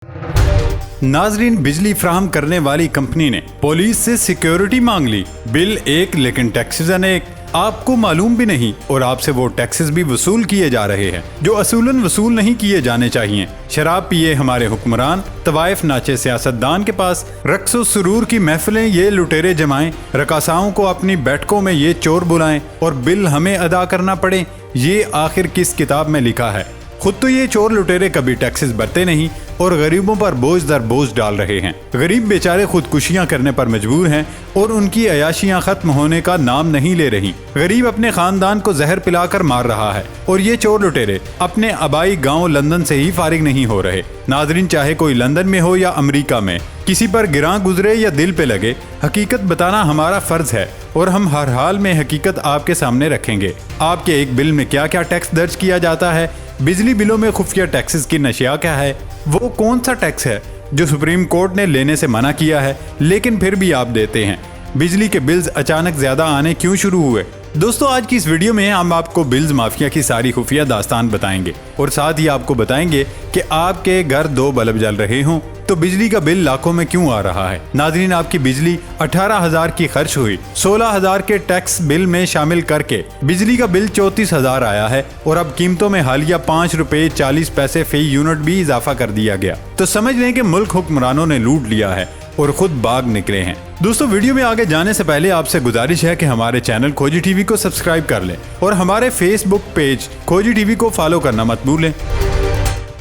नाजरीन, बिजली फराहम करने वाली कंपनी ने पुलिस से सिक्योरिटी मांग ली। बिल एक लेकिन टैक्सेस अनेक। आपको मालूम भी नहीं और आपसे वो टैक्सेस भी वसूल किए जा रहे हैं जो असूलन वसूल नहीं किए जाने चाहिए। शराब पिए हमारे हुक्मरान, तवाइफ नाचे सियासतदान के पास, रक्सो सुरूर की महफिलें ये लुटेरे जमाएं, रकासाओं को अपनी बैठकों में ये चोर बुलाएं और बिल हमें अदा करना पड़े। ये आखिर किस किताब में लिखा है? खुद तो ये चोर लुटेरे कभी टैक्सेस भरते नहीं और गरीबों पर बोझ दर बोझ डाल रहे हैं। गरीब बेचारे खुदकुशियां करने पर मजबूर हैं और उनकी अयाशियां खत्म होने का नाम नहीं ले रही। गरीब अपने खानदान को जहर पिलाकर मार रहा है और ये चोर लुटेरे अपने आबाई गांव लंदन से ही फारिग नहीं हो रहे। नाजरीन, चाहे कोई लंदन में हो या अमेरिका में, किसी पर गिरां गुजरे या दिल पे लगे, हकीकत बताना हमारा फर्ज है और हम हर हाल में हकीकत आपके सामने रखेंगे। आपके एक बिल में क्या क्या टैक्स दर्ज किया जाता है, बिजली बिलों में खुफिया टैक्सेस की नशिया क्या है, वो कौन सा टैक्स है जो सुप्रीम कोर्ट ने लेने से मना किया है लेकिन फिर भी आप देते हैं, बिजली के बिल्स अचानक ज्यादा आने क्यों शुरू हुए। दोस्तों, आज की इस वीडियो में हम आपको बिल्स माफिया की सारी खुफिया दास्तान बताएंगे और साथ ही आपको बताएंगे कि आपके घर 2 बल्ब जल रहे हों तो बिजली का बिल लाखों में क्यों आ रहा है। नाज़रीन, आपकी बिजली 18,000 की खर्च हुई, 16,000 के टैक्स बिल में शामिल करके बिजली का बिल 34,000 आया है और अब कीमतों में हालिया 5 रुपए 40 पैसे फी यूनिट भी इजाफा कर दिया गया। तो समझ लें कि मुल्क हुक्मरानों ने लूट लिया है और खुद बाग निकले हैं। दोस्तों, वीडियो में आगे जाने से पहले आपसे गुजारिश है कि हमारे चैनल खोजी टीवी को सब्सक्राइब कर लें और हमारे फेसबुक पेज खोजी टीवी को फॉलो करना मत भूलें।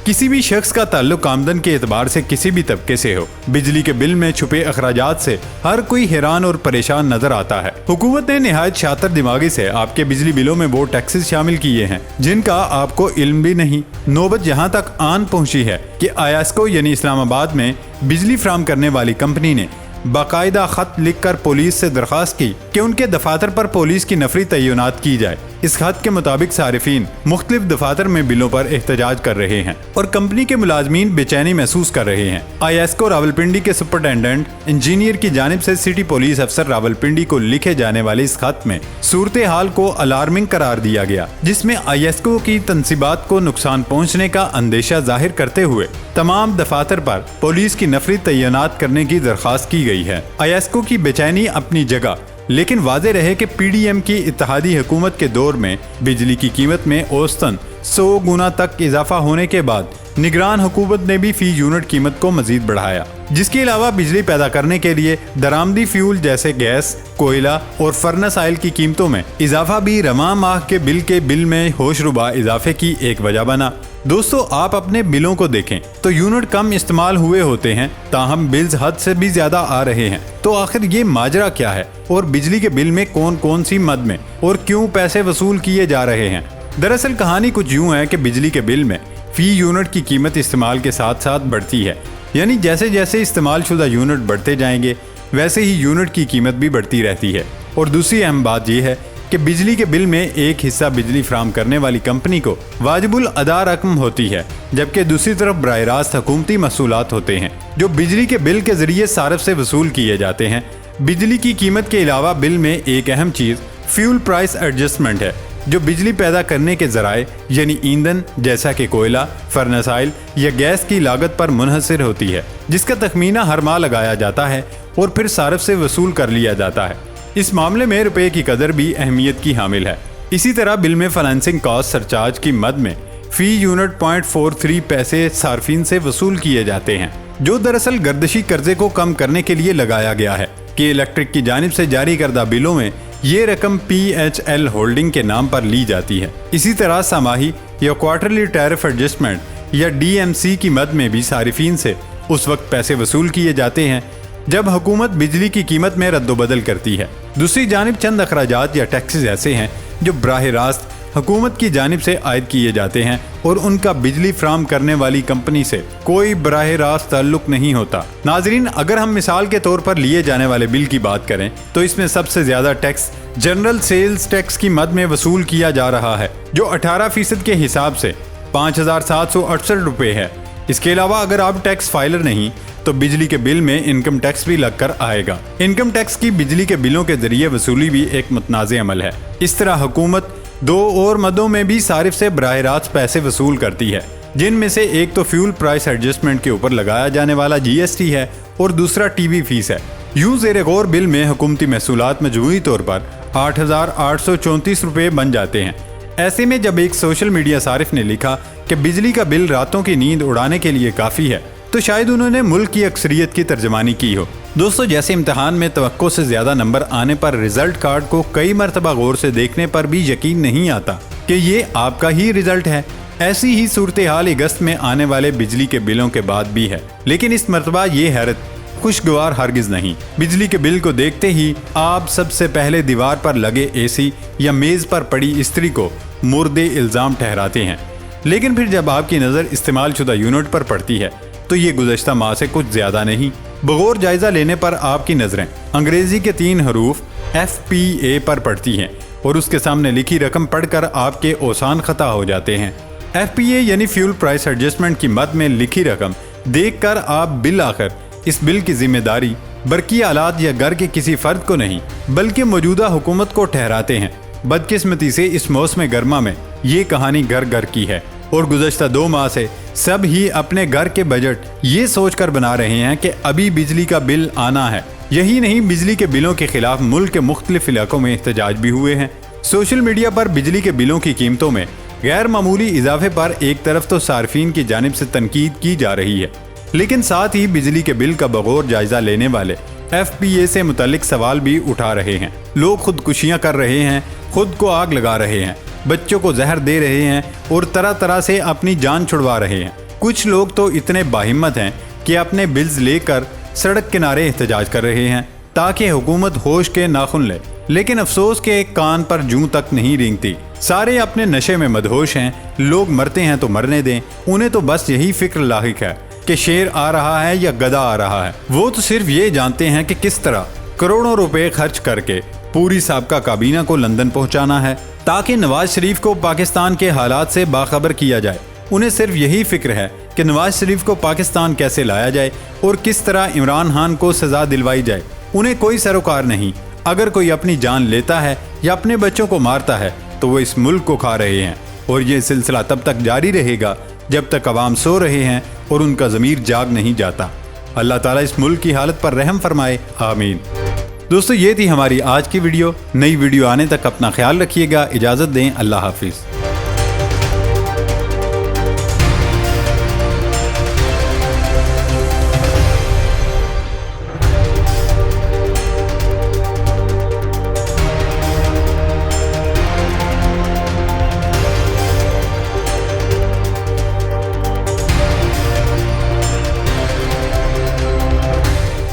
किसी भी शख्स का ताल्लुक आमदन के एतबार से किसी भी तबके से हो, बिजली के बिल में छुपे अखराजात से हर कोई हैरान और परेशान नजर आता है। हुकूमत ने निहायत शातिर दिमागी से आपके बिजली बिलों में वो टैक्सेस शामिल किए हैं जिनका आपको इल्म भी नहीं। नौबत यहाँ तक आन पहुँची है कि आयास्को यानी इस्लामाबाद में बिजली फराहम करने वाली कंपनी ने बाकायदा खत लिखकर पुलिस से दरखास्त की कि उनके दफातर पर पुलिस की नफरी तैनात की जाए। इस खत के मुताबिक सारिफीन मुख्तलिफ दफातर में बिलों पर एहतजाज कर रहे हैं और कंपनी के मुलाजमीन बेचैनी महसूस कर रहे हैं। आईएसको रावलपिंडी के सुपरटेंडेंट इंजीनियर की जानिब से सिटी पुलिस अफसर रावलपिंडी को लिखे जाने वाले इस खत में सूरत हाल को अलार्मिंग करार दिया गया, जिसमें आईएसको की तनसीबात को नुकसान पहुँचने का अंदेशा जाहिर करते हुए तमाम दफातर पर पुलिस की नफरी तैनात करने की दरखास्त की गई है। आईएसको की बेचैनी अपनी जगह, लेकिन वाज़े रहे कि पीडीएम की इत्तेहादी हुकूमत के दौर में बिजली की कीमत में औसतन 100 गुना तक इजाफा होने के बाद निगरान हुकूमत ने भी फी यूनिट कीमत को मजीद बढ़ाया, जिसके अलावा बिजली पैदा करने के लिए दरामदी फ्यूल जैसे गैस, कोयला और फर्नेस ऑयल की कीमतों में इजाफा भी रवां माह के बिल में होशरुबा इजाफे की एक वजह बना। दोस्तों, आप अपने बिलों को देखें तो यूनिट कम इस्तेमाल हुए होते हैं, ताहम बिल्स हद से भी ज्यादा आ रहे हैं। तो आखिर ये माजरा क्या है और बिजली के बिल में कौन कौन सी मद में और क्यों पैसे वसूल किए जा रहे हैं? दरअसल कहानी कुछ यूं है कि बिजली के बिल में फी यूनिट की कीमत इस्तेमाल के साथ साथ बढ़ती है, यानी जैसे जैसे इस्तेमाल शुदा यूनिट बढ़ते जाएंगे वैसे ही यूनिट की कीमत भी बढ़ती रहती है। और दूसरी अहम बात यह है कि बिजली के बिल में एक हिस्सा बिजली फराहम करने वाली कंपनी को वाजिबुल अदा रकम होती है, जबकि दूसरी तरफ बराह रास्त हुकूमती महसूलात होते हैं जो बिजली के बिल के जरिए सारफ से वसूल किए जाते हैं। बिजली की कीमत के अलावा बिल में एक अहम चीज़ फ्यूल प्राइस एडजस्टमेंट है, जो बिजली पैदा करने के जराए यानी ईंधन जैसा कि कोयला, फर्नेस ऑयल या गैस की लागत पर मुनहसर होती है, जिसका तखमीना हर माह लगाया जाता है और फिर सारफ से वसूल कर लिया जाता है। इस मामले में रुपए की कदर भी अहमियत की हामिल है। इसी तरह बिल में फाइनेंसिंग कॉस्ट सरचार्ज की मद में फी यूनिट 0.43 पैसे सार्फिन से वसूल किए जाते हैं, जो दरअसल गर्दिशी कर्जे को कम करने के लिए लगाया गया है कि इलेक्ट्रिक की जानिब से जारी करदा बिलों में ये रकम PHL होल्डिंग के नाम पर ली जाती है। इसी तरह समाही या क्वार्टरली टैरिफ एडजस्टमेंट या DMC की मद में भी सारिफीन से उस वक्त पैसे वसूल किए जाते हैं जब हुकूमत बिजली की कीमत में रद्दोबदल करती है। दूसरी जानिब चंद अखराजात या टैक्सेस ऐसे हैं जो बराह रास्त हुकूमत की जानिब से आयद किए जाते हैं और उनका बिजली फराहम करने वाली कंपनी से कोई बराह रास्त ताल्लुक नहीं होता। नाजरीन, अगर हम मिसाल के तौर पर लिए जाने वाले बिल की बात करें तो इसमें सबसे ज्यादा टैक्स जनरल सेल्स टैक्स की मद में वसूल किया जा रहा है, जो 18% के हिसाब से 5,768 रुपये है। इसके अलावा अगर आप टैक्स फाइलर नहीं तो बिजली के बिल में इनकम टैक्स भी लगकर आएगा। इनकम टैक्स की बिजली के बिलों के जरिए वसूली भी एक मुतनाज़ अमल है। इस तरह हुकूमत 2 और मदों में भी सारिफ से बराह रास्त पैसे वसूल करती है। जिनमें से एक तो फ्यूल प्राइस एडजस्टमेंट के ऊपर लगाया जाने वाला GST है और दूसरा टीवी फीस है। यूं ज़ेर गौर बिल में हुकूमती महसूलात मजमूई तौर पर 8,834 रुपये बन जाते हैं। ऐसे में जब एक सोशल मीडिया सारिफ ने लिखा कि बिजली का बिल रातों की नींद उड़ाने के लिए काफ़ी है, तो शायद उन्होंने मुल्क की अक्सरियत की तर्जमानी की हो। दोस्तों, जैसे इम्तिहान में तवक्को से ज़्यादा नंबर आने पर रिजल्ट कार्ड को कई मरतबा गौर से देखने पर भी यकीन नहीं आता कि ये आपका ही रिजल्ट है, ऐसी ही सूरत हाल अगस्त में आने वाले बिजली के बिलों के बाद भी है। लेकिन इस मरतबा ये हैरत खुशगवार हरगिज नहीं। बिजली के बिल को देखते ही आप सबसे पहले दीवार पर लगे AC या मेज पर पड़ी इस्त्री को मुर्दे इल्ज़ाम ठहराते हैं। लेकिन फिर जब आपकी नज़र इस्तेमाल शुदा यूनिट पर पड़ती है तो ये गुज़श्ता माह से कुछ ज़्यादा नहीं। बगौर जायज़ा लेने पर आपकी नज़रें अंग्रेज़ी के 3 हरूफ FPA पर पड़ती हैं और उसके सामने लिखी रकम पढ़कर आपके औसान खता हो जाते हैं। FPA यानी फ्यूल प्राइस एडजस्टमेंट की मद में लिखी रकम देखकर आप बिल आखिर इस बिल की जिम्मेदारी बरकी आलात या घर के किसी फर्द को नहीं बल्कि मौजूदा हुकूमत को ठहराते हैं। बदकिस्मती से इस मौसम गर्मा में ये कहानी घर घर की है और गुज़श्ता 2 माह से सब ही अपने घर के बजट ये सोचकर बना रहे हैं कि अभी बिजली का बिल आना है। यही नहीं, बिजली के बिलों के खिलाफ मुल्क के मुख्तलिफ इलाकों में एहतजाज भी हुए हैं। सोशल मीडिया पर बिजली के बिलों की कीमतों में गैर मामूली इजाफे पर एक तरफ तो सार्फिन की जानिब से तनकीद की जा रही है, लेकिन साथ ही बिजली के बिल का बगौर जायजा लेने वाले FPA से मुतल्लिक सवाल भी उठा रहे हैं। लोग खुदकुशियां कर रहे हैं, खुद को आग लगा रहे हैं, बच्चों को जहर दे रहे हैं और तरह तरह से अपनी जान छुड़वा रहे हैं। कुछ लोग तो इतने बाहिम्मत हैं कि अपने बिल्स लेकर सड़क किनारे एहतजाज कर रहे हैं ताकि हुकूमत होश के नाखुन ले। लेकिन अफसोस के कान पर जूं तक नहीं रेंगती। सारे अपने नशे में मदहोश हैं। लोग मरते हैं तो मरने दें, उन्हें तो बस यही फिक्र लाहिक है कि शेर आ रहा है या गधा आ रहा है। वो तो सिर्फ ये जानते हैं कि किस तरह करोड़ों रुपए खर्च करके पूरी साबका काबीना को लंदन पहुंचाना है ताकि नवाज शरीफ को पाकिस्तान के हालात से बाखबर किया जाए। उन्हें सिर्फ यही फिक्र है कि नवाज शरीफ को पाकिस्तान कैसे लाया जाए और किस तरह इमरान खान को सजा दिलवाई जाए। उन्हें कोई सरोकार नहीं। अगर कोई अपनी जान लेता है या अपने बच्चों को मारता है तो वो इस मुल्क को खा रहे हैं और ये सिलसिला तब तक जारी रहेगा जब तक अवाम सो रहे हैं और उनका ज़मीर जाग नहीं जाता। अल्लाह ताला इस मुल्क की हालत पर रहम फरमाए, आमीन। दोस्तों, ये थी हमारी आज की वीडियो। नई वीडियो आने तक अपना ख्याल रखिएगा। इजाज़त दें, अल्लाह हाफिज़।